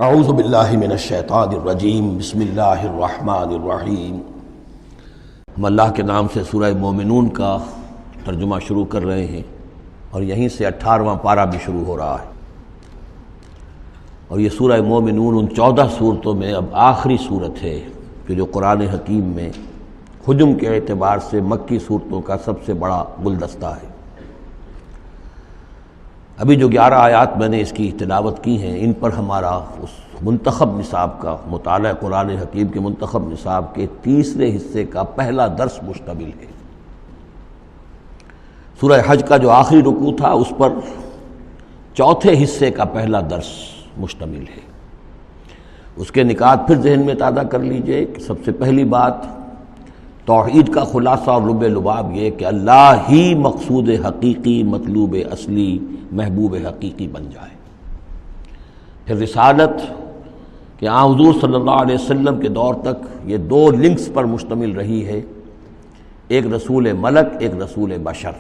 اعوذ باللہ من الشیطان الرجیم بسم اللہ الرحمن الرحیم۔ ہم اللہ کے نام سے سورہ مومنون کا ترجمہ شروع کر رہے ہیں اور یہیں سے 18واں پارہ بھی شروع ہو رہا ہے، اور یہ سورہ مومنون ان 14 صورتوں میں اب آخری صورت ہے کہ جو قرآن حکیم میں حجم کے اعتبار سے مکی صورتوں کا سب سے بڑا گلدستہ ہے۔ ابھی جو 11 آیات میں نے اس کی تلاوت کی ہیں، ان پر ہمارا اس منتخب نصاب کا مطالعہ قرآن حکیم کے منتخب نصاب کے تیسرے حصے کا پہلا درس مشتمل ہے۔ سورہ حج کا جو آخری رکوع تھا اس پر چوتھے حصے کا پہلا درس مشتمل ہے۔ اس کے نکات پھر ذہن میں تازہ کر لیجئے کہ سب سے پہلی بات توحید کا خلاصہ اور لب لباب یہ کہ اللہ ہی مقصود حقیقی، مطلوب اصلی، محبوب حقیقی بن جائے۔ پھر رسالت کہ حضور صلی اللہ علیہ وسلم کے دور تک یہ 2 لنکس پر مشتمل رہی ہے، ایک رسول ملک، ایک رسول بشر،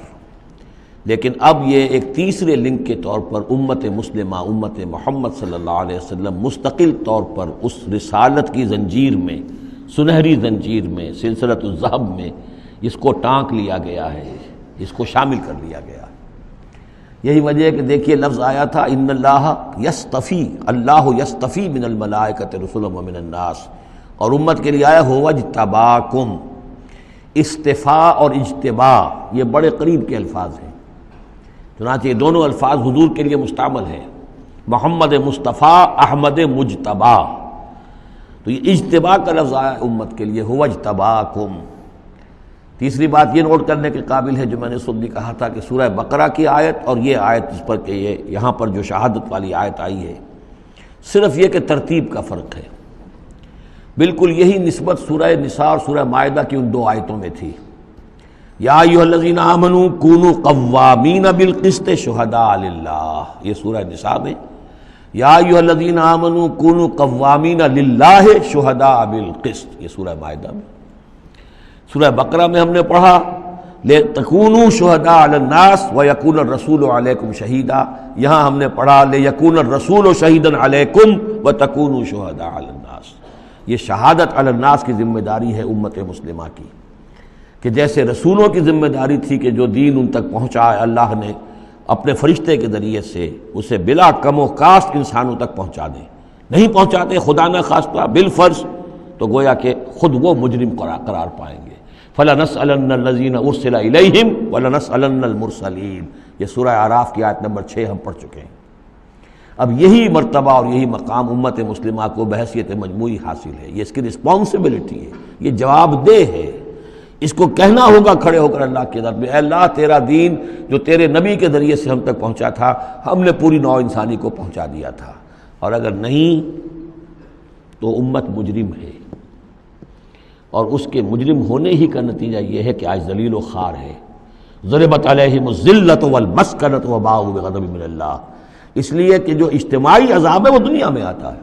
لیکن اب یہ ایک تیسرے لنک کے طور پر امت مسلمہ، امت محمد صلی اللہ علیہ وسلم مستقل طور پر اس رسالت کی زنجیر میں، سنہری زنجیر میں، سلسلۃ الذہب میں اس کو ٹانک لیا گیا ہے، اس کو شامل کر لیا گیا ہے۔ یہی وجہ ہے کہ دیکھیے لفظ آیا تھا ان اللہ یصطفی، اللہ یصطفی من الملائکۃ رسلا ومن الناس، اور امت کے لیے آیا هو اجتباکم۔ استفاء اور اجتباء یہ بڑے قریب کے الفاظ ہیں، چنانچہ یہ دونوں الفاظ حضور کے لیے مستعمل ہیں، محمد مصطفیٰ، احمد مجتبی۔ تو یہ اجتباء کا لفظ آیا امت کے لیے، هو اجتباکم۔ تیسری بات یہ نوٹ کرنے کے قابل ہے جو میں نے صبح بھی کہا تھا کہ سورہ بقرہ کی آیت اور یہ آیت جس پر کہ یہ یہاں پر جو شہادت والی آیت آئی ہے، صرف یہ کہ ترتیب کا فرق ہے۔ بالکل یہی نسبت سورہ نساء اور سورہ مائدہ کی ان 2 آیتوں میں تھی۔ یا ایھا الذین آمنوا کونوا قوامین بالقسط شہداء للہ، یہ سورہ نساء میں، یا ایھا الذین آمنوا کونوا قوامین للہ شہداء بالقسط، یہ سورہ مائدہ میں۔ سورہ بقرہ میں ہم نے پڑھا لِتَكُونُوا شُهَدَاءَ عَلَى النَّاسِ وَيَكُونَ الرَّسُولُ عَلَيْكُمْ شَهِيدًا، یہاں ہم نے پڑھا لِيَكُونَ الرَّسُولُ شَهِيدًا عَلَيْكُمْ وَتَكُونُوا شُهَدَاءَ عَلَى النَّاسِ۔ یہ شہادت علی الناس کی ذمہ داری ہے امت مسلمہ کی، کہ جیسے رسولوں کی ذمہ داری تھی کہ جو دین ان تک پہنچائے اللہ نے اپنے فرشتے کے ذریعے سے اسے بلا کم و کاسٹ انسانوں تک پہنچا دیں، نہیں پہنچاتے خدا نہ خواستہ بالفرض تو گویا کہ خود وہ مجرم قرار پائیں گے۔ فَلَنَسْأَلَنَّ الَّذِينَ أُرْسِلَ إِلَيْهِمْ وَلَنَسْأَلَنَّ الْمُرْسَلِينَ، یہ سورہ اعراف کی آیت نمبر 6 ہم پڑھ چکے ہیں۔ اب یہی مرتبہ اور یہی مقام امت مسلمہ کو بحیثیت مجموعی حاصل ہے، یہ اس کی رسپانسبلٹی ہے، یہ جواب دہ ہے۔ اس کو کہنا ہوگا کھڑے ہو کر اللہ کے در میں، اے اللہ تیرا دین جو تیرے نبی کے ذریعے سے ہم تک پہنچا تھا، ہم نے پوری نوع انسانی کو پہنچا دیا تھا، اور اگر نہیں تو امت مجرم ہے، اور اس کے مجرم ہونے ہی کا نتیجہ یہ ہے کہ آج ذلیل و خوار ہے۔ ضربت علیہم الذلۃ والمسکنۃ وباءوا بغضب من اللہ، اس لیے کہ جو اجتماعی عذاب ہے وہ دنیا میں آتا ہے،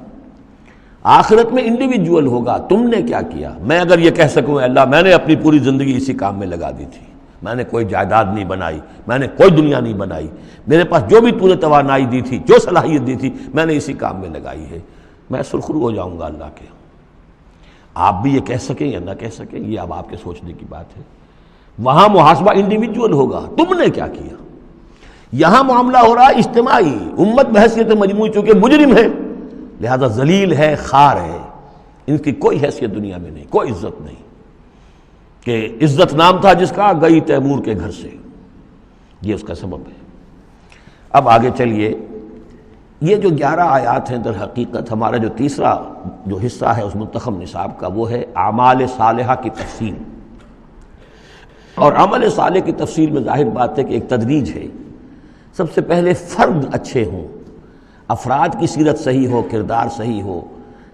آخرت میں انڈیویجول ہوگا۔ تم نے کیا کیا؟ میں اگر یہ کہہ سکوں اللہ میں نے اپنی پوری زندگی اسی کام میں لگا دی تھی، میں نے کوئی جائیداد نہیں بنائی، میں نے کوئی دنیا نہیں بنائی، میرے پاس جو بھی تو نے توانائی دی تھی، جو صلاحیت دی تھی، میں نے اسی کام میں لگائی ہے، میں سرخرو ہو جاؤں گا اللہ کے۔ آپ بھی یہ کہہ سکیں یا نہ کہہ سکیں یہ اب آپ کے سوچنے کی بات ہے، وہاں محاسبہ انڈیویجول ہوگا، تم نے کیا کیا۔ یہاں معاملہ ہو رہا ہے اجتماعی، امت بحیثیت مجموعی چونکہ مجرم ہے لہذا ذلیل ہے، خار ہے، ان کی کوئی حیثیت دنیا میں نہیں، کوئی عزت نہیں، کہ عزت نام تھا جس کا گئی تیمور کے گھر سے، یہ اس کا سبب ہے۔ اب آگے چلیے، یہ جو 11 آیات ہیں در حقیقت ہمارا جو تیسرا جو حصہ ہے اس منتخب نصاب کا وہ ہے اعمال صالحہ کی تفصیل، اور عمل صالح کی تفصیل میں ظاہر بات ہے کہ ایک تدریج ہے۔ سب سے پہلے فرد اچھے ہوں، افراد کی سیرت صحیح ہو، کردار صحیح ہو،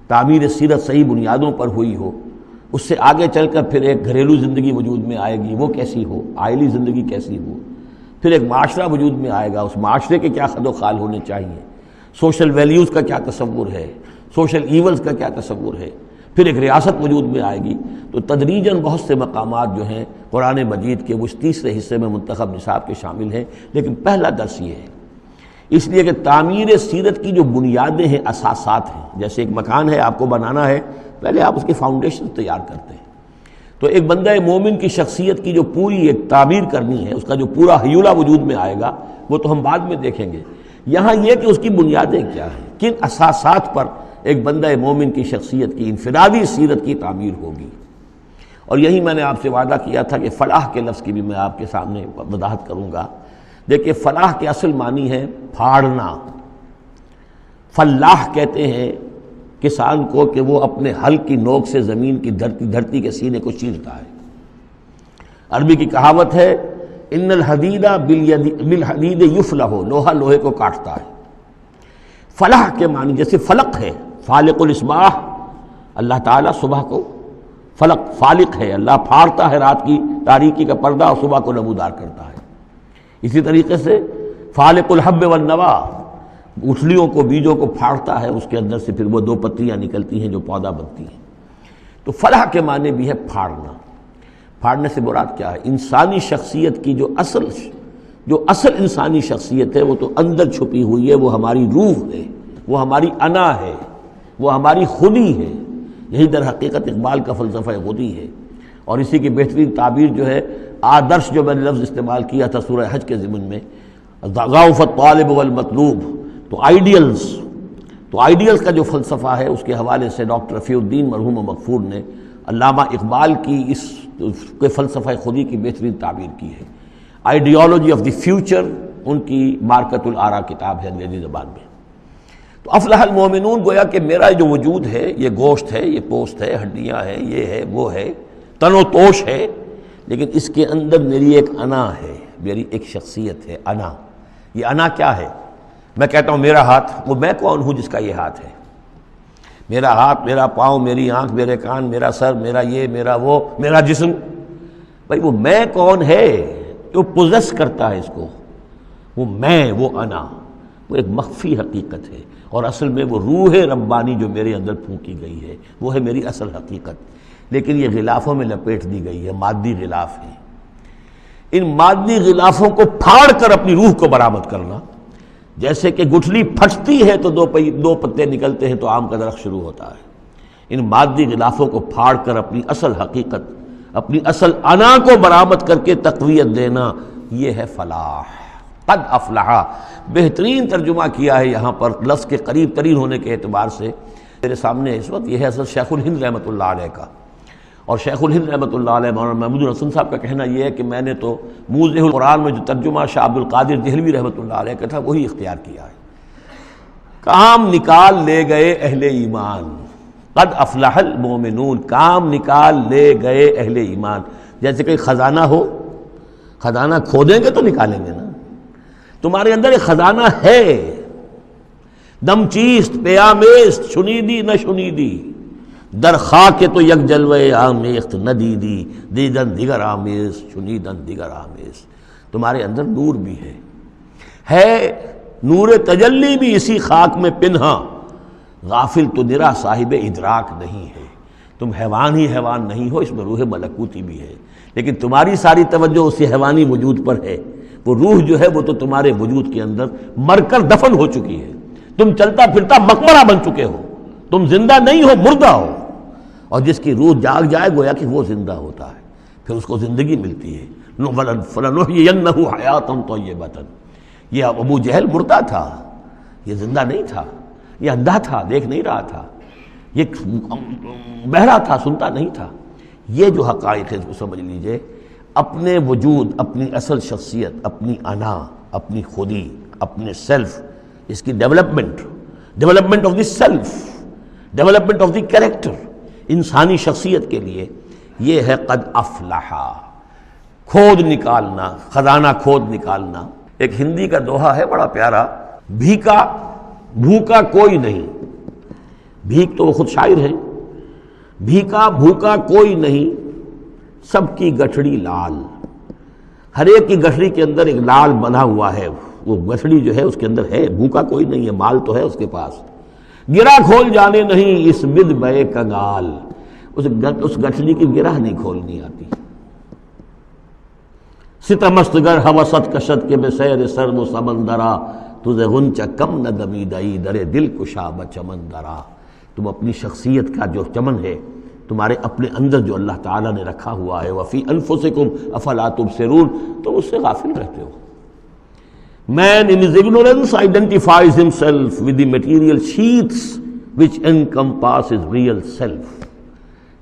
تعمیر سیرت صحیح بنیادوں پر ہوئی ہو، اس سے آگے چل کر پھر ایک گھریلو زندگی وجود میں آئے گی، وہ کیسی ہو، عائلی زندگی کیسی ہو، پھر ایک معاشرہ وجود میں آئے گا، اس معاشرے کے کیا خد و خال ہونے چاہیے، سوشل ویلیوز کا کیا تصور ہے، سوشل ایونز کا کیا تصور ہے، پھر ایک ریاست وجود میں آئے گی۔ تو تدریجاً بہت سے مقامات جو ہیں قرآن مجید کے وہ اس تیسرے حصے میں منتخب نصاب کے شامل ہیں، لیکن پہلا درس یہ ہے اس لیے کہ تعمیر سیرت کی جو بنیادیں ہیں، اساسات ہیں، جیسے ایک مکان ہے آپ کو بنانا ہے، پہلے آپ اس کی فاؤنڈیشن تیار کرتے ہیں. تو ایک بندہ مومن کی شخصیت کی جو پوری ایک تعبیر کرنی ہے، اس کا جو پورا حیولہ وجود میں آئے گا، وہ تو ہم بعد میں دیکھیں گے. یہاں یہ کہ اس کی بنیادیں کیا ہیں، کن اساسات پر ایک بندہ مومن کی شخصیت کی انفرادی سیرت کی تعمیر ہوگی. اور یہی میں نے آپ سے وعدہ کیا تھا کہ فلاح کے لفظ کی بھی میں آپ کے سامنے وضاحت کروں گا. دیکھیے فلاح کے اصل معنی ہے پھاڑنا. فلاح کہتے ہیں کسان کو کہ وہ اپنے ہل کی نوک سے زمین کی دھرتی کے سینے کو چیرتا ہے. عربی کی کہاوت ہے ان الحدید بالحدید یفلح، لوہا لوہے کو کاٹتا ہے. فلاح کے معنی جیسے فلق ہے، فالق الاصباح، اللہ تعالیٰ صبح کو فلق فالق ہے، اللہ پھاڑتا ہے رات کی تاریکی کا پردہ اور صبح کو نمودار کرتا ہے. اسی طریقے سے فالق الحب والنوا، گٹھلیوں کو بیجوں کو پھاڑتا ہے، اس کے اندر سے پھر وہ دو پتیاں نکلتی ہیں جو پودا بنتی ہیں. تو فلاح کے معنی بھی ہے پھاڑنا. پھاڑنے سے مراد کیا ہے؟ انسانی شخصیت کی جو اصل انسانی شخصیت ہے وہ تو اندر چھپی ہوئی ہے، وہ ہماری روح ہے، وہ ہماری انا ہے، وہ ہماری خودی ہے. یہی در حقیقت اقبال کا فلسفہ خودی ہے. اور اسی کی بہترین تعبیر جو ہے آدرش، جو میں نے لفظ استعمال کیا تھا سورہ حج کے ضمن میں، ضعف الطالب والمطلوب. تو آئیڈیلز کا جو فلسفہ ہے اس کے حوالے سے ڈاکٹر رفیع الدین مرحوم و مغفور نے علامہ اقبال کی اس کے فلسفہ خودی کی بہترین تعبیر کی ہے. آئیڈیالوجی آف دی فیوچر ان کی مارکت الآراء کتاب ہے انگریزی زبان میں. تو افلح المومنون، گویا کہ میرا جو وجود ہے یہ گوشت ہے، یہ پوست ہے، ہڈیاں ہیں، یہ ہے وہ ہے، تن و توش ہے، لیکن اس کے اندر میری ایک انا ہے، میری ایک شخصیت ہے. انا، یہ انا کیا ہے؟ میں کہتا ہوں میرا ہاتھ، وہ میں کون ہوں جس کا یہ ہاتھ ہے؟ میرا ہاتھ، میرا پاؤں، میری آنکھ، میرے کان، میرا سر، میرا یہ، میرا وہ، میرا جسم. بھائی وہ میں کون ہے جو پوزیس کرتا ہے اس کو؟ وہ میں، وہ انا، وہ ایک مخفی حقیقت ہے. اور اصل میں وہ روح ربانی جو میرے اندر پھونکی گئی ہے وہ ہے میری اصل حقیقت. لیکن یہ غلافوں میں لپیٹ دی گئی ہے، مادی غلاف ہے. ان مادی غلافوں کو پھاڑ کر اپنی روح کو برآمد کرنا، جیسے کہ گٹھلی پھٹتی ہے تو دو پتے نکلتے ہیں تو آم کا درخت شروع ہوتا ہے. ان مادی غلافوں کو پھاڑ کر اپنی اصل حقیقت، اپنی اصل انا کو برآمد کر کے تقویت دینا، یہ ہے فلاح. قد افلح، بہترین ترجمہ کیا ہے یہاں پر لفظ کے قریب ترین ہونے کے اعتبار سے. میرے سامنے اس وقت یہ ہے حضرت شیخ الہند رحمۃ اللہ علیہ کا. اور شیخ الہند رحمۃ اللہ علیہ مولانا محمود الحسن صاحب کا کہنا یہ ہے کہ میں نے تو موضح القرآن میں جو ترجمہ شاہ عبد القادر دہلوی رحمۃ اللہ علیہ کا تھا وہی اختیار کیا ہے. کام نکال لے گئے اہل ایمان، قد افلح المومنون، کام نکال لے گئے اہل ایمان. جیسے کہ خزانہ ہو، خزانہ کھودیں گے تو نکالیں گے نا. تمہارے اندر ایک خزانہ ہے، دم چیست پیامیست، شنیدی نہ شنیدی، در خاک تو یک جلوہ آمیخت نہ دیدی، دیدن دیگر آمیز شنیدن دیگر آمیز. تمہارے اندر نور بھی ہے نور تجلی بھی اسی خاک میں پنہا، غافل تو نرا صاحب ادراک نہیں ہے. تم حیوان ہی حیوان نہیں ہو، اس میں روح ملکوتی بھی ہے، لیکن تمہاری ساری توجہ اسی حیوانی وجود پر ہے. وہ روح جو ہے وہ تو تمہارے وجود کے اندر مر کر دفن ہو چکی ہے. تم چلتا پھرتا مقبرہ بن چکے ہو، تم زندہ نہیں ہو، مردہ ہو. اور جس کی روح جاگ جائے گویا کہ وہ زندہ ہوتا ہے، پھر اس کو زندگی ملتی ہے. فَلَنُحْيِيَنَّهُ حَيَاةً طَيِّبَةً. یہ ابو جہل مردہ تھا، یہ زندہ نہیں تھا، یہ اندھا تھا، دیکھ نہیں رہا تھا، یہ بہرا تھا، سنتا نہیں تھا. یہ جو حقائق ہے اس کو سمجھ لیجئے. اپنے وجود، اپنی اصل شخصیت، اپنی انا، اپنی خودی، اپنے سیلف، اس کی development of the self, development of the character انسانی شخصیت کے لیے یہ ہے قد افلح. کھود نکالنا، خزانہ کھود نکالنا. ایک ہندی کا دوہا ہے بڑا پیارا، بھوکا کوئی نہیں. بھیک تو وہ خود شاعر ہے. بھیکا بھوکا کوئی نہیں، سب کی گٹھڑی لال. ہر ایک کی گٹھڑی کے اندر ایک لال بنا ہوا ہے، وہ گٹھڑی جو ہے اس کے اندر ہے. بھوکا کوئی نہیں ہے، مال تو ہے اس کے پاس. گرہ کھول جانے نہیں اس بد بے کنگال، اس گٹھڑی کی گرہ نہیں کھولنی آتی. ستمست گر ہوست کشت کے بے سیر سر و سمندرا، تجھے غنچہ کم نہ دمیدئی درے دل کشا بچمن درا. تم اپنی شخصیت کا جو چمن ہے تمہارے اپنے اندر جو اللہ تعالیٰ نے رکھا ہوا ہے، وفی انفسکم افلا تبصرون، تم اس سے غافل رہتے ہو. Man in his ignorance identifies himself with the material sheaths which encompass his real self.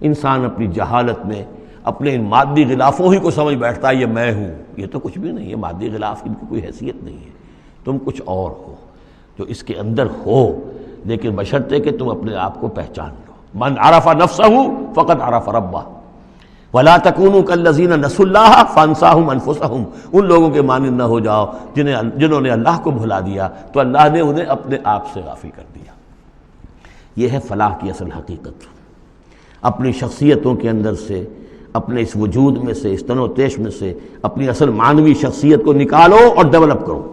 انسان اپنی جہالت میں اپنے ان مادی غلافوں ہی کو سمجھ بیٹھتا ہے یہ میں ہوں. یہ تو کچھ بھی نہیں ہے، مادی غلاف ان کی کوئی حیثیت نہیں ہے. تم کچھ اور ہو جو اس کے اندر ہو، لیکن بشرطے کہ تم اپنے آپ کو پہچان لو. من عرف نفسہ فقد عرف ربہ ولا تکونوا کالذین نسوا اللہ فانساہم انفسہم. ان لوگوں کے مانند نہ ہو جاؤ جنہوں نے اللہ کو بھلا دیا تو اللہ نے انہیں اپنے آپ سے غافل کر دیا. یہ ہے فلاح کی اصل حقیقت. اپنی شخصیتوں کے اندر سے، اپنے اس وجود میں سے، اس تن و تیش میں سے اپنی اصل معنوی شخصیت کو نکالو اور ڈیولپ کرو.